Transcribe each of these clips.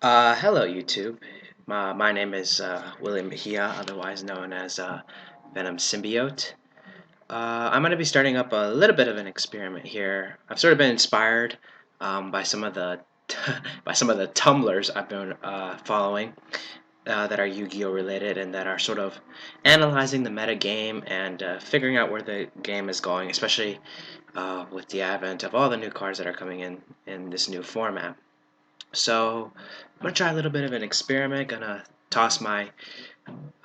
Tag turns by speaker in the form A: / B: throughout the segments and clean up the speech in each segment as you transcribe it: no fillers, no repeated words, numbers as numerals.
A: Hello YouTube. My name is William Mejia, otherwise known as VenomSymbiote. I'm going to be starting up a little bit of an experiment here. I've sort of been inspired by some of the by some of the tumblers I've been following that are Yu-Gi-Oh related and that are sort of analyzing the meta game and figuring out where the game is going, especially with the advent of all the new cards that are coming in this new format. So I'm gonna try a little bit of an experiment. Gonna toss my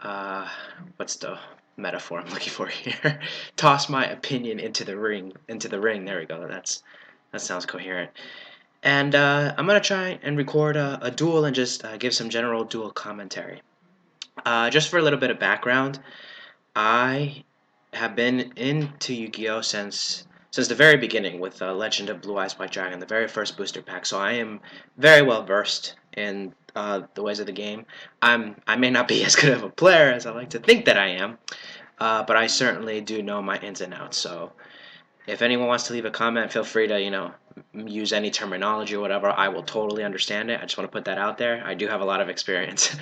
A: uh, what's the metaphor I'm looking for here? Toss my opinion into the ring. Into the ring. There we go. That sounds coherent. And I'm gonna try and record a duel and just give some general duel commentary. Just for a little bit of background, I have been into Yu-Gi-Oh since the very beginning with Legend of Blue Eyes White Dragon, the very first booster pack. So I am very well versed in the ways of the game. I may not be as good of a player as I like to think that I am, but I certainly do know my ins and outs. So if anyone wants to leave a comment, feel free to use any terminology or whatever. I will totally understand it. I just want to put that out there. I do have a lot of experience.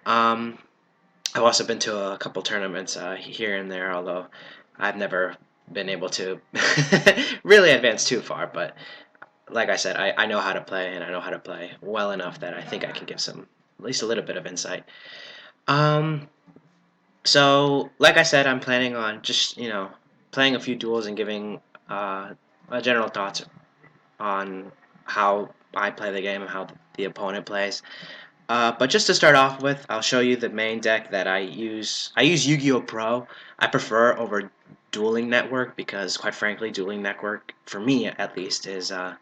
A: um, I've also been to a couple tournaments here and there, although I've never been able to really advance too far. But like I said, I know how to play, and I know how to play well enough that I think I can give some, at least a little bit of insight. Um, so, like I said, I'm planning on just, playing a few duels and giving a general thoughts on how I play the game and how the opponent plays. But just to start off with, I'll show you the main deck that I use. I use Yu-Gi-Oh! Pro. I prefer over Dueling Network because, quite frankly, Dueling Network, for me at least, is a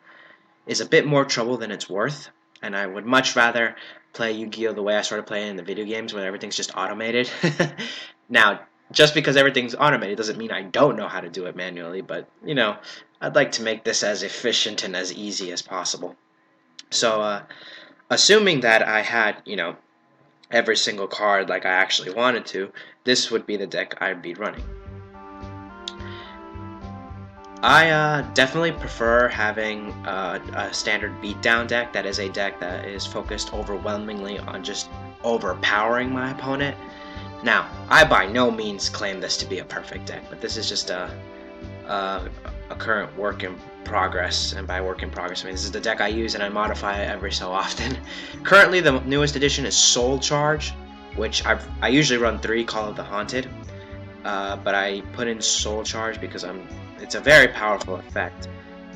A: bit more trouble than it's worth. And I would much rather play Yu-Gi-Oh! The way I started playing in the video games, where everything's just automated. Now, just because everything's automated doesn't mean I don't know how to do it manually, but, I'd like to make this as efficient and as easy as possible. So, assuming that I had, every single card like I actually wanted to, this would be the deck I'd be running. I definitely prefer having a standard beatdown deck. That is a deck that is focused overwhelmingly on just overpowering my opponent. Now, I by no means claim this to be a perfect deck, but this is just a current work in progress, and by work in progress I mean this is the deck I use and I modify it every so often. Currently the newest edition is Soul Charge, which I usually run 3 Call of the Haunted, but I put in Soul Charge because it's a very powerful effect,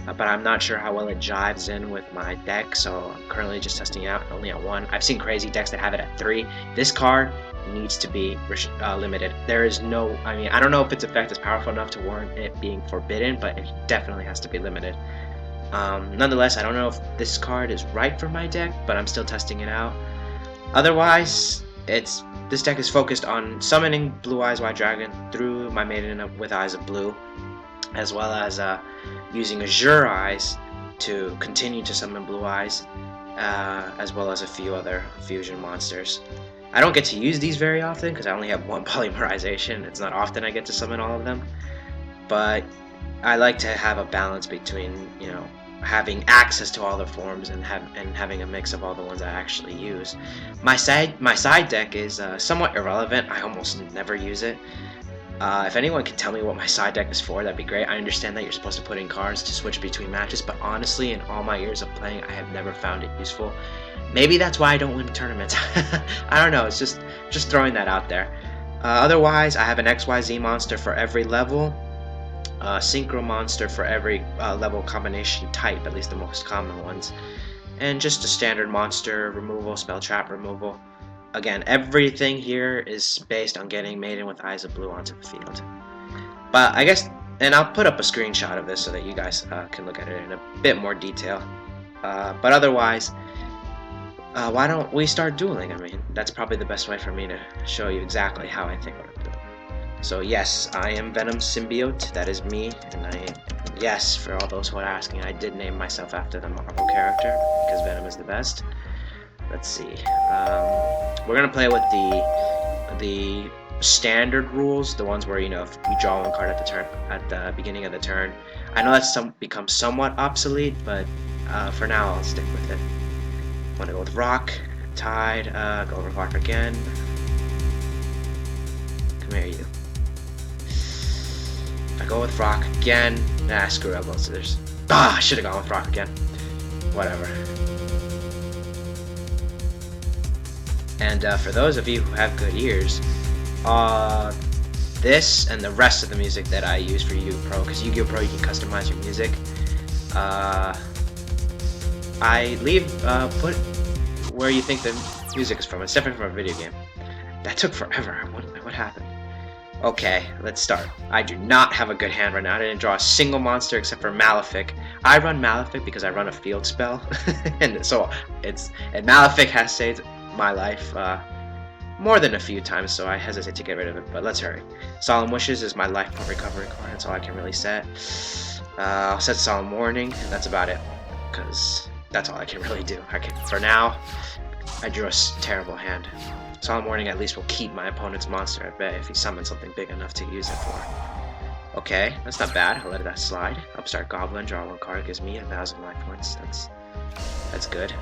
A: but I'm not sure how well it jives in with my deck, so I'm currently just testing it out only at 1. I've seen crazy decks that have it at 3. This card needs to be limited. There is no, I don't know if its effect is powerful enough to warrant it being forbidden, but it definitely has to be limited. Nonetheless, I don't know if this card is right for my deck, but I'm still testing it out. Otherwise, this deck is focused on summoning Blue Eyes White Dragon through my Maiden with Eyes of Blue, as well as using Azure Eyes to continue to summon Blue Eyes, as well as a few other fusion monsters. I don't get to use these very often because I only have 1 polymerization. It's not often I get to summon all of them, but I like to have a balance between, having access to all the forms and having a mix of all the ones I actually use. My side deck is somewhat irrelevant. I almost never use it. If anyone can tell me what my side deck is for, that'd be great. I understand that you're supposed to put in cards to switch between matches, but honestly, in all my years of playing, I have never found it useful. Maybe that's why I don't win tournaments. I don't know, it's just throwing that out there. Otherwise, I have an XYZ monster for every level, a Synchro monster for every level combination type, at least the most common ones, and just a standard monster removal, spell trap removal. Again, everything here is based on getting Maiden with Eyes of Blue onto the field. But I guess, and I'll put up a screenshot of this so that you guys can look at it in a bit more detail. But otherwise, why don't we start dueling? I mean, that's probably the best way for me to show you exactly how I think what I'm doing. So yes, I am VenomSymbiote, that is me, and yes, for all those who are asking, I did name myself after the Marvel character, because Venom is the best. Let's see, we're going to play with the standard rules, the ones where, if you draw 1 card at the beginning of the turn. I know that's becomes somewhat obsolete, but for now I'll stick with it. Want to go with rock. Tide. Go over rock again. Come here, you. I go with rock again. Nah, screw it. I should have gone with rock again. Whatever. And for those of you who have good ears, this and the rest of the music that I use for Yu-Gi-Oh! Pro, because Yu-Gi-Oh! Pro you can customize your music. I leave put where you think the music is from. It's definitely from a video game. That took forever. What happened? Okay, let's start. I do not have a good hand right now. I didn't draw a single monster except for Malefic. I run Malefic because I run a field spell, and Malefic has saved my life more than a few times, so I hesitate to get rid of it. But let's hurry. Solemn Wishes is my life point recovery card. That's all I can really set. I'll set Solemn Warning, and that's about it, because that's all I can really do. For now, I drew a terrible hand. Solemn Warning at least will keep my opponent's monster at bay if he summons something big enough to use it for. Okay, that's not bad. I'll let that slide. Upstart Goblin, draw 1 card, gives me 1,000 life points. That's good.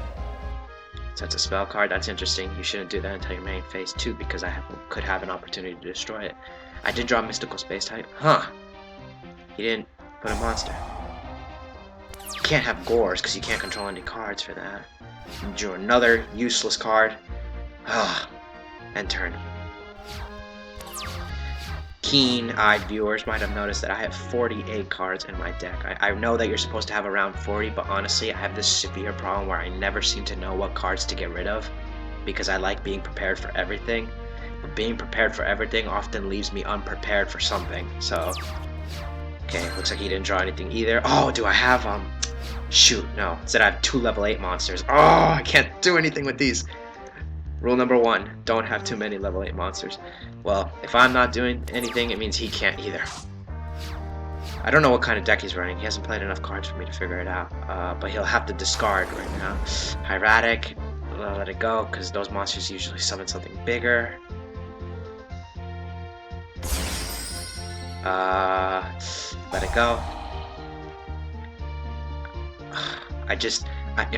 A: Sets a spell card. That's interesting. You shouldn't do that until your main phase 2 because I could have an opportunity to destroy it. I did draw Mystical Space type. Huh. He didn't put a monster. You can't have Gores because you can't control any cards for that. You drew another useless card. End turn. Keen-eyed viewers might have noticed that I have 48 cards in my deck. I know that you're supposed to have around 40, but honestly, I have this severe problem where I never seem to know what cards to get rid of because I like being prepared for everything. But being prepared for everything often leaves me unprepared for something. So, okay, looks like he didn't draw anything either. Oh, do I have, shoot, no. Instead I have 2 level 8 monsters. Oh, I can't do anything with these. Rule number 1, don't have too many level 8 monsters. Well, if I'm not doing anything, it means he can't either. I don't know what kind of deck he's running. He hasn't played enough cards for me to figure it out. But he'll have to discard right now. Hieratic, I'll let it go, because those monsters usually summon something bigger. Let it go.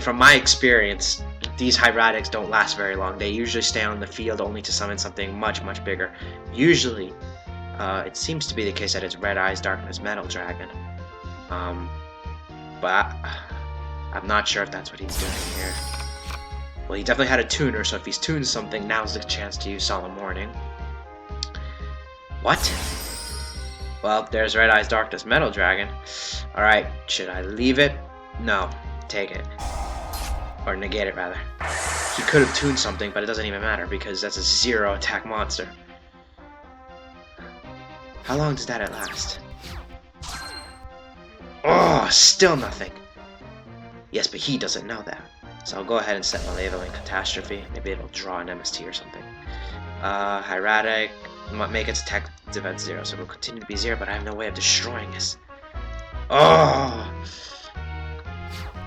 A: From my experience, these Hieratics don't last very long. They usually stay on the field only to summon something much, much bigger. Usually, it seems to be the case that it's Red Eyes Darkness Metal Dragon. But I'm not sure if that's what he's doing here. Well, he definitely had a tuner, so if he's tuned something, now's the chance to use Solemn Warning. What? Well, there's Red Eyes Darkness Metal Dragon. Alright, should I leave it? No, take it. Or negate it, rather. He could have tuned something, but it doesn't even matter because that's a 0 attack monster. How long does that last? Oh, still nothing. Yes, but he doesn't know that. So I'll go ahead and set Malevolent Catastrophe. Maybe it'll draw an MST or something. Hieratic, make its attack defense 0, so it'll continue to be 0, but I have no way of destroying this. Oh!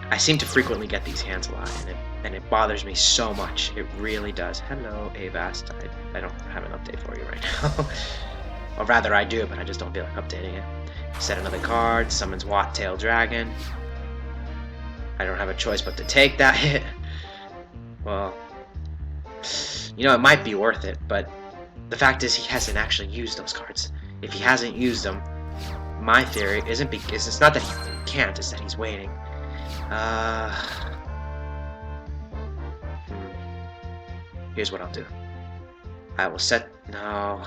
A: I seem to frequently get these hands a lot, and it bothers me so much. It really does. Hello, Avast. I don't have an update for you right now. Or rather, I do, but I just don't feel like updating it. Set another card, summons Watt-Tail Dragon. I don't have a choice but to take that hit. Well, you know, it might be worth it, but the fact is he hasn't actually used those cards. If he hasn't used them, my theory isn't because it's not that he can't, it's that he's waiting. Here's what I'll do. I will set... No.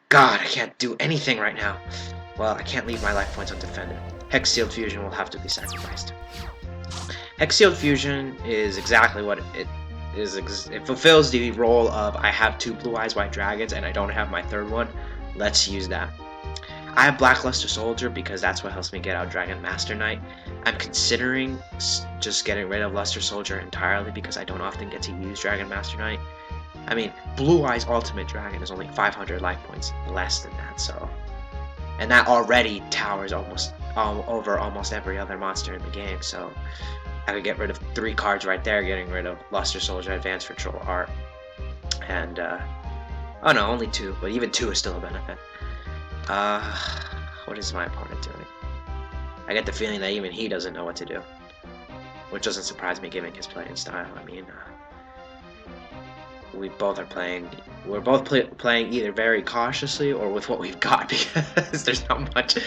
A: God, I can't do anything right now. Well, I can't leave my life points undefended. Hex Sealed Fusion will have to be sacrificed. Hex Sealed Fusion is exactly what it is. It fulfills the role of I have 2 Blue Eyes White Dragons and I don't have my 3rd one. Let's use that. I have Blackluster Soldier because that's what helps me get out Dragon Master Knight. I'm considering just getting rid of Luster Soldier entirely because I don't often get to use Dragon Master Knight. I mean, Blue Eyes Ultimate Dragon is only 500 life points less than that, so... And that already towers over almost every other monster in the game, so... I could get rid of 3 cards right there, getting rid of Luster Soldier, Advanced Ritual Art, and, oh no, only 2, but even 2 is still a benefit. What is my opponent doing? I get the feeling that even he doesn't know what to do. which doesn't surprise me given his playing style. I mean, we both are playing. We're both playing either very cautiously or with what we've got because there's not much.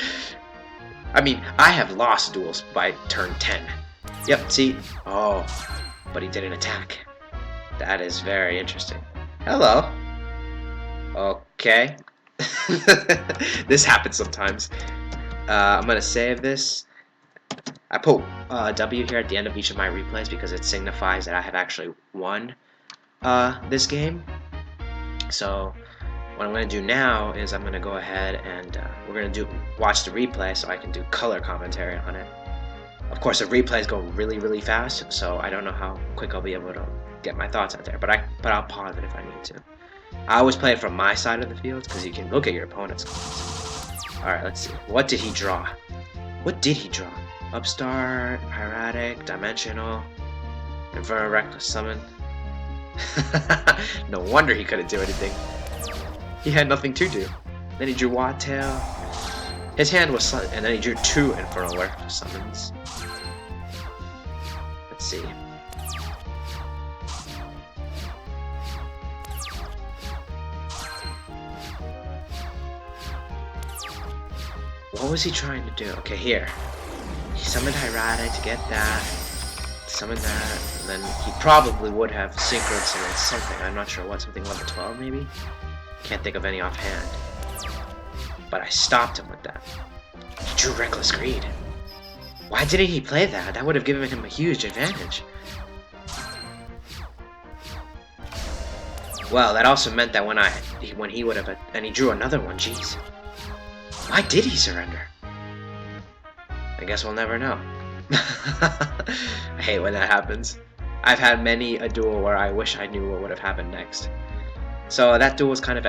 A: I mean, I have lost duels by turn 10. Yep, see? Oh, but he didn't attack. That is very interesting. Hello. Okay. This happens sometimes. I'm gonna save this. I put W here at the end of each of my replays because it signifies that I have actually won this game. So what I'm going to do now is I'm going to go ahead and we're going to watch the replay so I can do color commentary on it. Of course, the replays go really fast, so I don't know how quick I'll be able to get my thoughts out there, but I'll pause it if I need to. I always play it from my side of the field because you can look at your opponent's cards. Alright, let's see. What did he draw? What did he draw? Upstart, Hieratic, Dimensional, Inverted Reckless Summon. No wonder he couldn't do anything. He had nothing to do. Then he drew Wadtail. His hand was slightly, and then he drew 2 Infernal Reckless Summons. Let's see. What was he trying to do? Okay, here. He summoned Hieratic to get that. Summon that, and then he probably would have synchroned summoned something. I'm not sure what, something level 12 maybe? Can't think of any offhand. But I stopped him with that. He drew Reckless Greed. Why didn't he play that? That would have given him a huge advantage. Well, that also meant that when he would have, and he drew another one, jeez. Why did he surrender? I guess we'll never know. I hate when that happens. I've had many a duel where I wish I knew what would have happened next. So that duel was kind of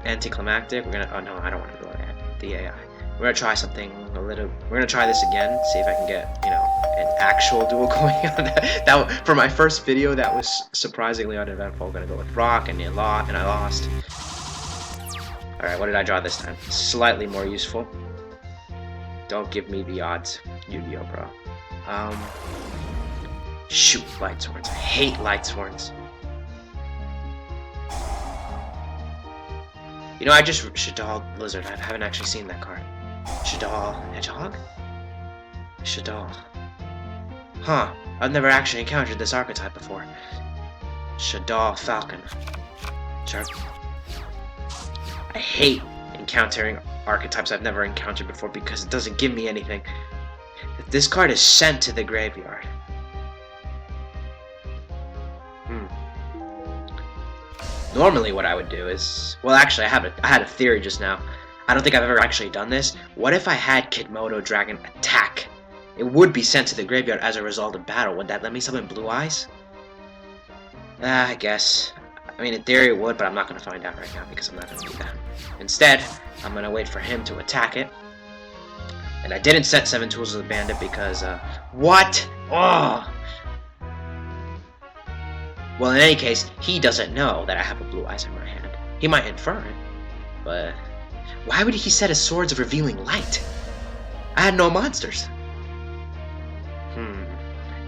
A: anticlimactic. We're gonna. Oh no, I don't want to go at the AI. We're gonna try something a little. We're gonna try this again. See if I can get an actual duel going on. That for my first video, that was surprisingly uneventful. We're gonna go with Rock and I lost. All right, what did I draw this time? Slightly more useful. Don't give me the odds, Yu-Gi-Oh, bro. Shoot, Light Swords. I hate Light Swords. I just Shadal Lizard. I haven't actually seen that card. Shadal Hedgehog? Shadal. Huh. I've never actually encountered this archetype before. Shadal Falcon. Shark. I hate encountering archetypes I've never encountered before because it doesn't give me anything. If this card is sent to the graveyard. Normally what I would do is... Well, actually, I had a theory just now. I don't think I've ever actually done this. What if I had Kidmodo Dragon attack? It would be sent to the graveyard as a result of battle. Would that let me summon Blue Eyes? I guess. I mean, in theory it would, but I'm not going to find out right now because I'm not going to do that. Instead, I'm going to wait for him to attack it. And I didn't set 7 Tools of the Bandit because, what? Oh! Well, in any case, he doesn't know that I have a Blue Eyes in my hand. He might infer it, but why would he set his Swords of Revealing Light? I had no monsters.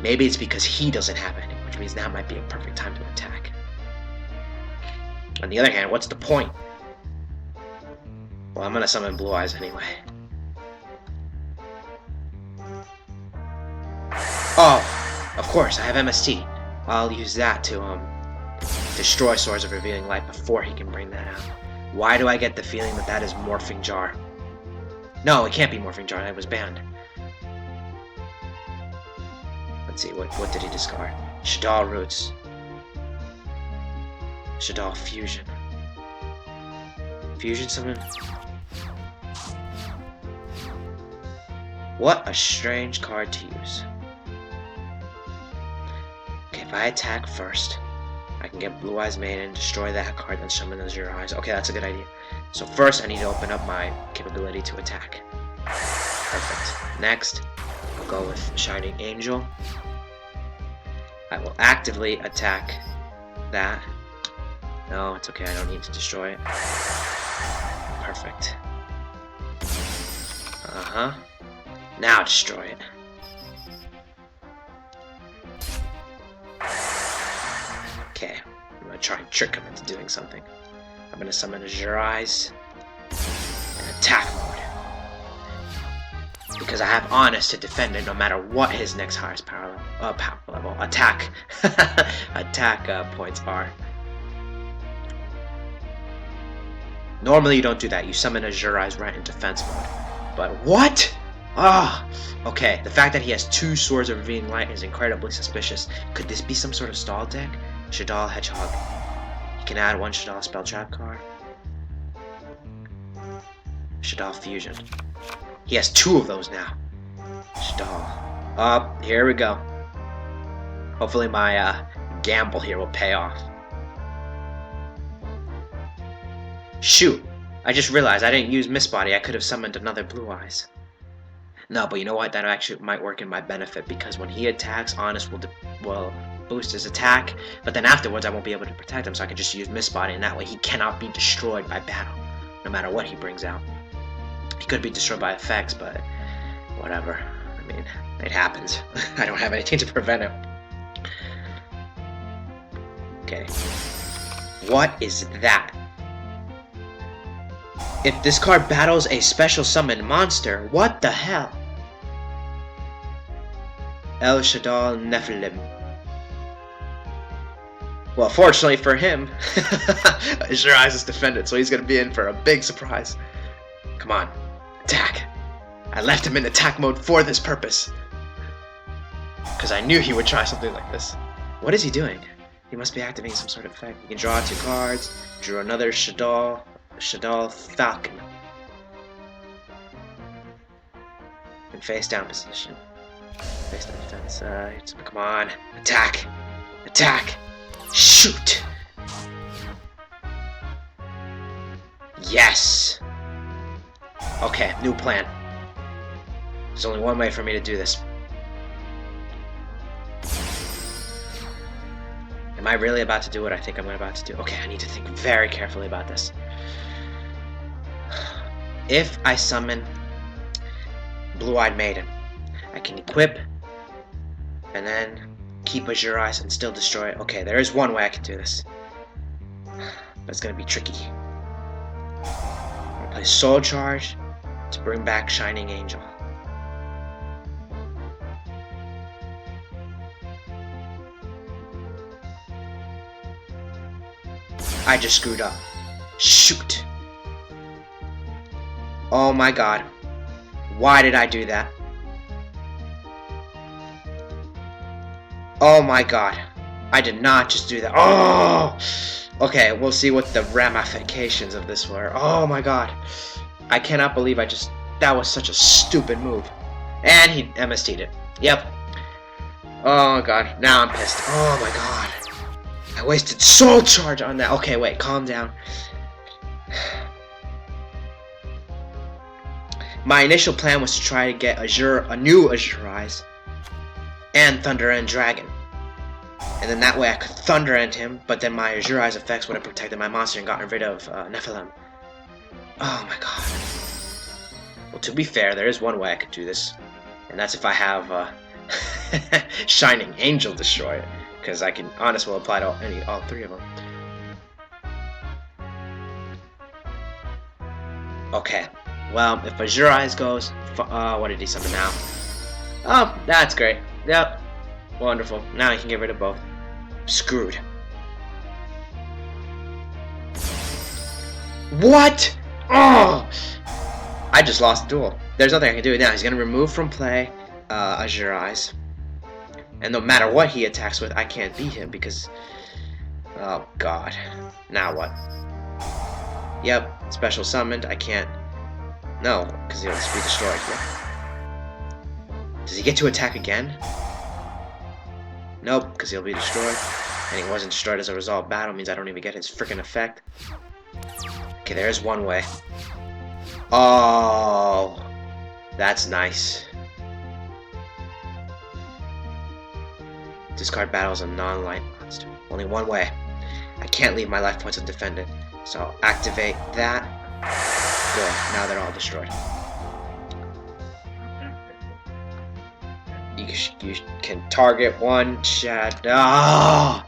A: Maybe it's because he doesn't have any, which means now might be a perfect time to attack. On the other hand, what's the point? Well, I'm gonna summon Blue Eyes anyway. Oh, of course, I have MST. I'll use that to destroy Swords of Revealing Light before he can bring that out. Why do I get the feeling that that is Morphing Jar? No, it can't be Morphing Jar. It was banned. Let's see, what did he discard? Shadal Roots. Shadal Fusion. Fusion Summon? What a strange card to use. Okay, if I attack first, I can get Blue Eyes Maiden, destroy that card, then summon those Your Eyes. Okay, that's a good idea. So first, I need to open up my capability to attack. Perfect. Next, I'll go with Shining Angel. I will actively attack that. No, it's okay, I don't need to destroy it. Perfect. Now destroy it. Okay, I'm gonna try and trick him into doing something. I'm gonna summon Azure Eyes in attack mode. Because I have Honest to defend it no matter what his next highest power level attack points are. Normally you don't do that. You summon Azure Eyes right in defense mode. But what? Ah, okay. The fact that he has 2 Swords of Revealing Light is incredibly suspicious. Could this be some sort of stall deck? Shadal Hedgehog. He can add 1 Shadal Spell Trap card. Shadal Fusion. He has 2 of those now. Shadal. Here we go. Hopefully my gamble here will pay off. Shoot! I just realized I didn't use Mist Body. I could have summoned another Blue Eyes. No, but you know what? That actually might work in my benefit, because when he attacks, Honest will boost his attack, but then afterwards I won't be able to protect him, so I can just use Mist Body, and that way he cannot be destroyed by battle, no matter what he brings out. He could be destroyed by effects, but whatever. I mean, it happens. I don't have anything to prevent it. Okay. What is that? If this card battles a special summon monster, what the hell? El Shadal Nephilim. Well, fortunately for him, Azure Eyes is defended, so he's gonna be in for a big surprise. Come on, attack! I left him in attack mode for this purpose, because I knew he would try something like this. What is he doing? He must be activating some sort of effect. You can draw 2 cards, drew another Shadal Falcon. In face down position. Face down defense. Come on, attack! Attack! Shoot! Yes! Okay, new plan. There's only one way for me to do this. Am I really about to do what I think I'm about to do? Okay, I need to think very carefully about this. If I summon Blue-Eyed Maiden, I can equip and then keep Azure Eyes and still destroy it. Okay, there is one way I can do this, but it's gonna be tricky. I'm gonna play Soul Charge to bring back Shining Angel. I just screwed up. Shoot! Oh my god. Why did I do that? Oh my god. I did not just do that. Oh! Okay, we'll see what the ramifications of this were. Oh my god. I cannot believe that was such a stupid move. And he MST'd it. Yep. Oh god. Now I'm pissed. Oh my god. I wasted Soul Charge on that. Okay, wait. Calm down. My initial plan was to try to get a new Azure Eyes and Thunder End Dragon. And then that way I could Thunder End him, but then my Azure Eyes effects would have protected my monster and gotten rid of Nephilim. Oh my god. Well, to be fair, there is one way I could do this. And that's if I have Shining Angel destroy it. Because I can, Honest will apply to all 3 of them. Okay. Well, if Azure Eyes goes, what did he summon now? Oh, that's great. Yep. Wonderful. Now he can get rid of both. Screwed. What? Oh! I just lost the duel. There's nothing I can do now. He's going to remove from play Azure Eyes. And no matter what he attacks with, I can't beat him because... Oh, God. Now what? Yep. Special summoned. I can't... No, because he'll just be destroyed. Yep. Does he get to attack again? Nope, because he'll be destroyed. And he wasn't destroyed as a result of battle, means I don't even get his freaking effect. Okay, there's one way. Oh, that's nice. Discard battles a non-light monster. Only one way. I can't leave my life points undefended. So I'll activate that. Good. Now they're all destroyed. You can target one shadow. Oh!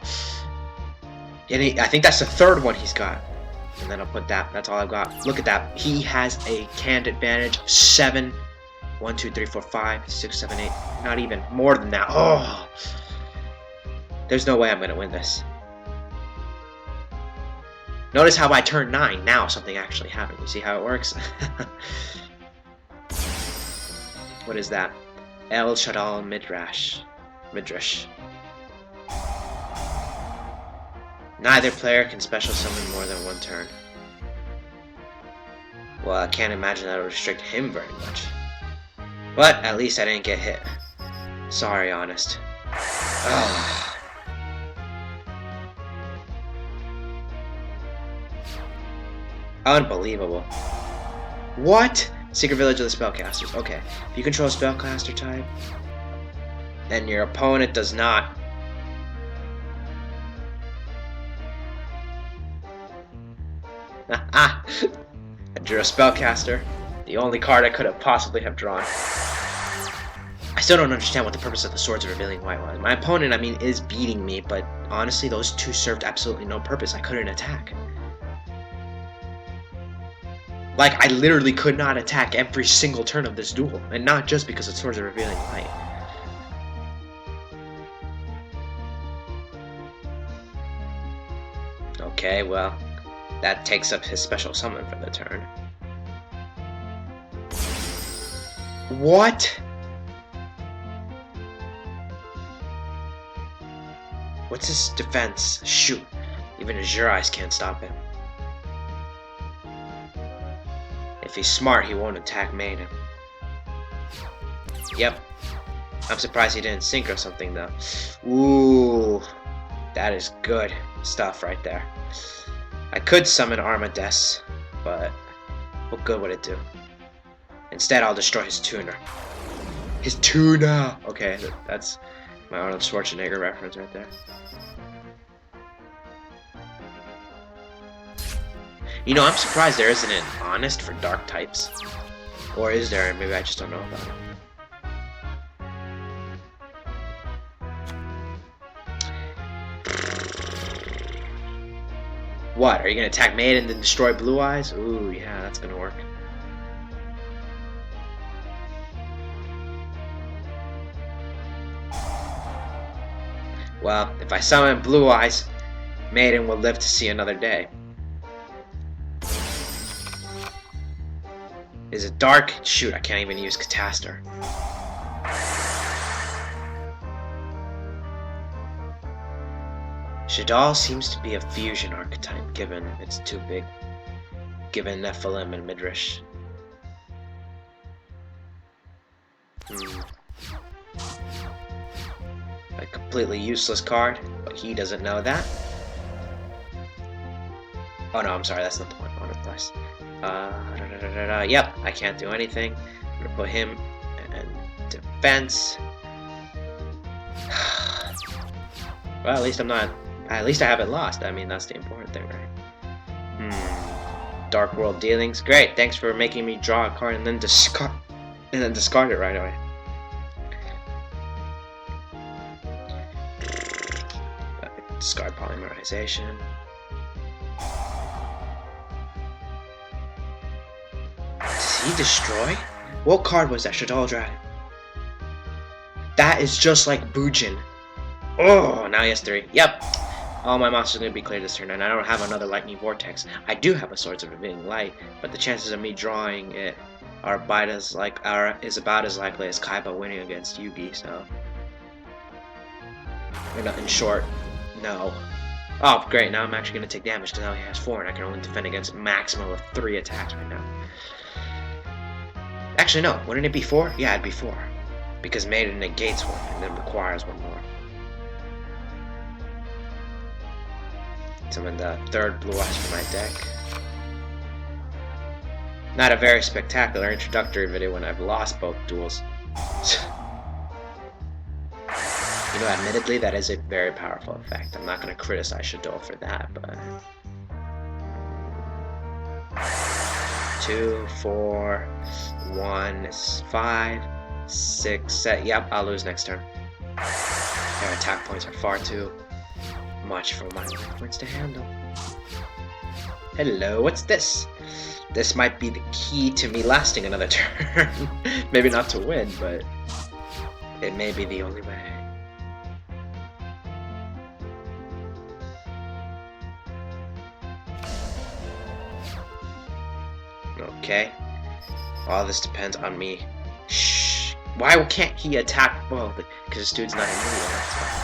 A: I think that's the third one he's got. And then I'll put that. That's all I've got. Look at that. He has a canned advantage. 7. 1, 2, 3, 4, 5, 6, 7, 8. Not even. More than that. Oh. There's no way I'm going to win this. Notice how by turn 9, now something actually happened. You see how it works? What is that? El Shadal Midrash. Neither player can special summon more than one turn. Well, I can't imagine that would restrict him very much. But at least I didn't get hit. Sorry, Honest. Oh. Unbelievable. What? Secret Village of the Spellcasters. Okay. If you control a Spellcaster type, and your opponent does not. I drew a Spellcaster. The only card I could have possibly have drawn. I still don't understand what the purpose of the Swords of Revealing Light was. My opponent, I mean, is beating me, but honestly, those two served absolutely no purpose. I couldn't attack. Like, I literally could not attack every single turn of this duel, and not just because of Swords of Revealing Light. Okay, well, that takes up his special summon for the turn. What? What's his defense? Shoot, even Azure Eyes can't stop him. If he's smart, he won't attack Maiden. Yep. I'm surprised he didn't sync or something, though. Ooh. That is good stuff right there. I could summon Armades, but what good would it do? Instead, I'll destroy his tuner. His tuner! Okay, that's my Arnold Schwarzenegger reference right there. You know, I'm surprised there isn't an Honest for dark types. Or is there? Maybe I just don't know about it. What? Are you gonna attack Maiden and then destroy Blue Eyes? Ooh, yeah, that's gonna work. Well, if I summon Blue Eyes, Maiden will live to see another day. Is it dark? Shoot, I can't even use Catastor. Shadal seems to be a fusion archetype, given it's too big. Given Nephilim and Midrash. A completely useless card, but he doesn't know that. Oh no, I'm sorry, that's not the one I want to press. Yep, I can't do anything. I'm gonna put him in defense. Well, at least I'm not. At least I haven't lost. I mean, that's the important thing, right? Dark World Dealings. Great. Thanks for making me draw a card and then discard it right away. Discard Polymerization. Does he destroy? What card was that? Shadal Dragon. That is just like Bujin. Oh, now he has 3. Yep. All my monsters are going to be cleared this turn, and I don't have another Lightning Vortex. I do have a Swords of Revealing Light, but the chances of me drawing it is about as likely as Kaiba winning against Yugi, so... In short, no. Oh, great, now I'm actually going to take damage, because now he has 4, and I can only defend against a maximum of 3 attacks right now. Actually, no. Wouldn't it be 4? Yeah, it'd be 4. Because Maiden negates 1, and then requires 1 more. Summon the 3rd Blue Eyes for my deck. Not a very spectacular introductory video when I've lost both duels. You know, admittedly, that is a very powerful effect. I'm not going to criticize Shadal for that, but... 2, 4, 1, 5, 6, 7. Yep, I'll lose next turn. Their attack points are far too much for my points to handle. Hello, what's this? This might be the key to me lasting another turn. Maybe not to win, but it may be the only way. Okay. All this depends on me. Shh. Why can't he attack? Well, because this dude's not immune. That's why.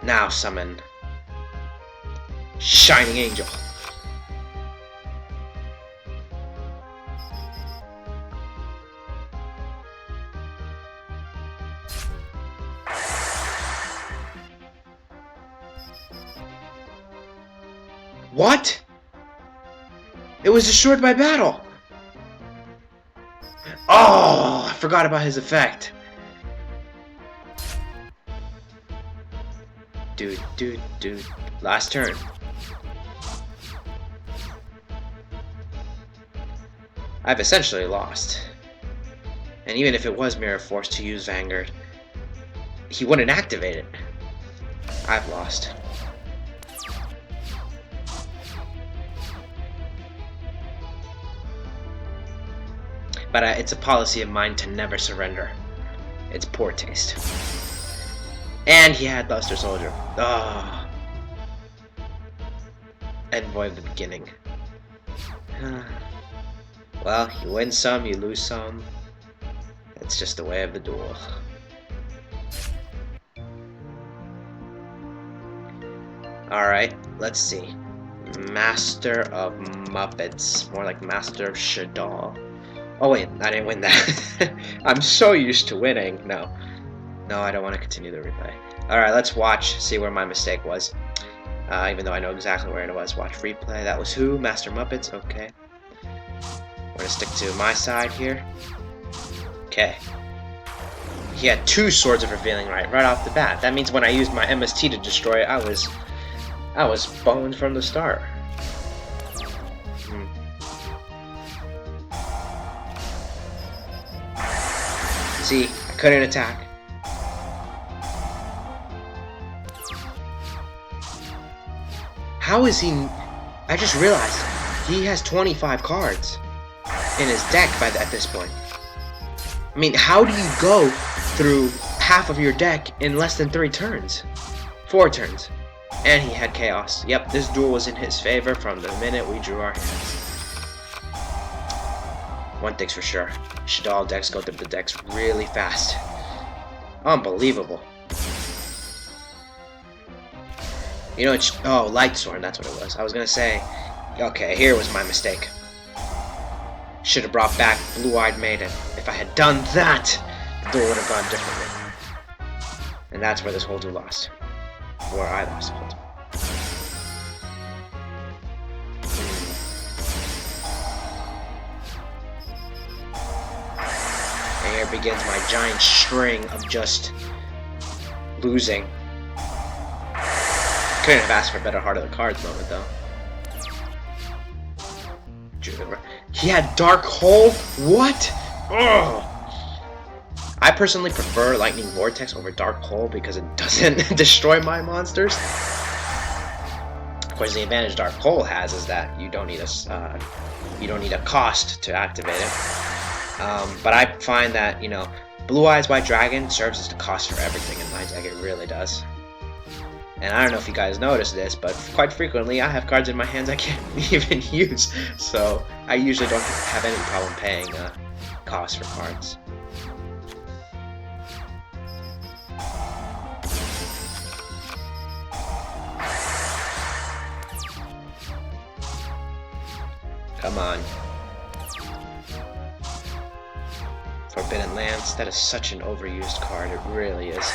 A: Now summon Shining Angel. What? It was destroyed by battle! Oh, I forgot about his effect. Dude. Last turn. I've essentially lost. And even if it was Mirror Force to use Vanguard, he wouldn't activate it. I've lost. But it's a policy of mine to never surrender. It's poor taste. And he had Luster Soldier. Ah. Envoy of the Beginning. Well, you win some, you lose some. It's just the way of the duel. Alright, let's see. Master of Muppets. More like Master of Shadal. Oh wait, I didn't win that. I'm so used to winning. No, I don't want to continue the replay. Alright, let's watch, see where my mistake was. Even though I know exactly where it was. Watch replay. That was who? Master Muppets? Okay. We're gonna stick to my side here. Okay. He had 2 Swords of Revealing right off the bat. That means when I used my MST to destroy it, I was boned from the start. See, I couldn't attack. How is he... I just realized he has 25 cards in his deck at this point. I mean, how do you go through half of your deck in less than 3 turns? 4 turns. And he had Chaos. Yep, this duel was in his favor from the minute we drew our hands. One thing's for sure. Shadal decks go through the decks really fast. Unbelievable. You know, oh, Light Storm, that's what it was. I was gonna say, okay, here was my mistake. Should have brought back Blue-Eyed Maiden. If I had done that, the duel would have gone differently. And that's where this whole duel lost. Where I lost the whole duel. And here begins my giant string of just losing. Couldn't have asked for a better Heart of the Cards moment, though. He had Dark Hole? What? Ugh. I personally prefer Lightning Vortex over Dark Hole because it doesn't destroy my monsters. Of course, the advantage Dark Hole has is that you don't need a cost to activate it. But I find that, you know, Blue Eyes White Dragon serves as the cost for everything in my deck. It really does. And I don't know if you guys noticed this, but quite frequently I have cards in my hands I can't even use. So I usually don't have any problem paying cost for cards. Come on. Forbidden Lance, that is such an overused card, it really is.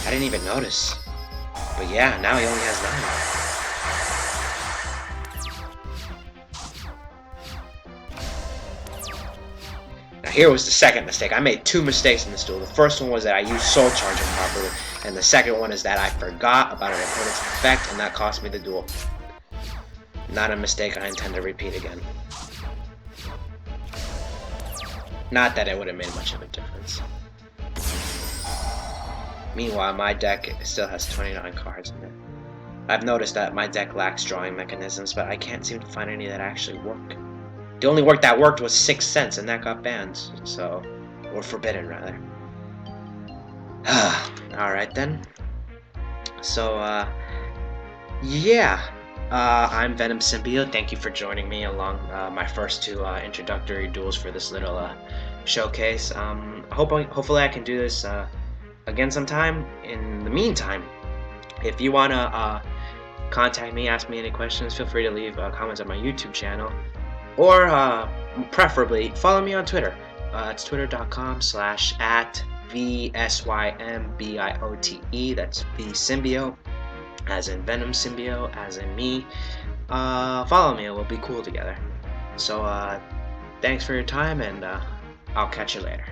A: I didn't even notice. But yeah, now he only has 9. Now here was the second mistake. I made 2 mistakes in this duel. The first one was that I used Soul Charging properly, and the second one is that I forgot about an opponent's effect, and that cost me the duel. Not a mistake I intend to repeat again. Not that it would have made much of a difference. Meanwhile, my deck still has 29 cards in it. I've noticed that my deck lacks drawing mechanisms, but I can't seem to find any that actually work. The only work that worked was 6 Cents, and that got banned, so... or forbidden, rather. Alright then. So, yeah. I'm VenomSymbiote. Thank you for joining me along my first two introductory duels for this little showcase. Hopefully I can do this again sometime. In the meantime, if you want to contact me, ask me any questions, feel free to leave comments on my YouTube channel. Or, preferably, follow me on Twitter. It's twitter.com/@VSYMBIOTE. That's VSymbiote, as in VenomSymbiote, as in me. Follow me, we'll be cool together. So, thanks for your time, and I'll catch you later.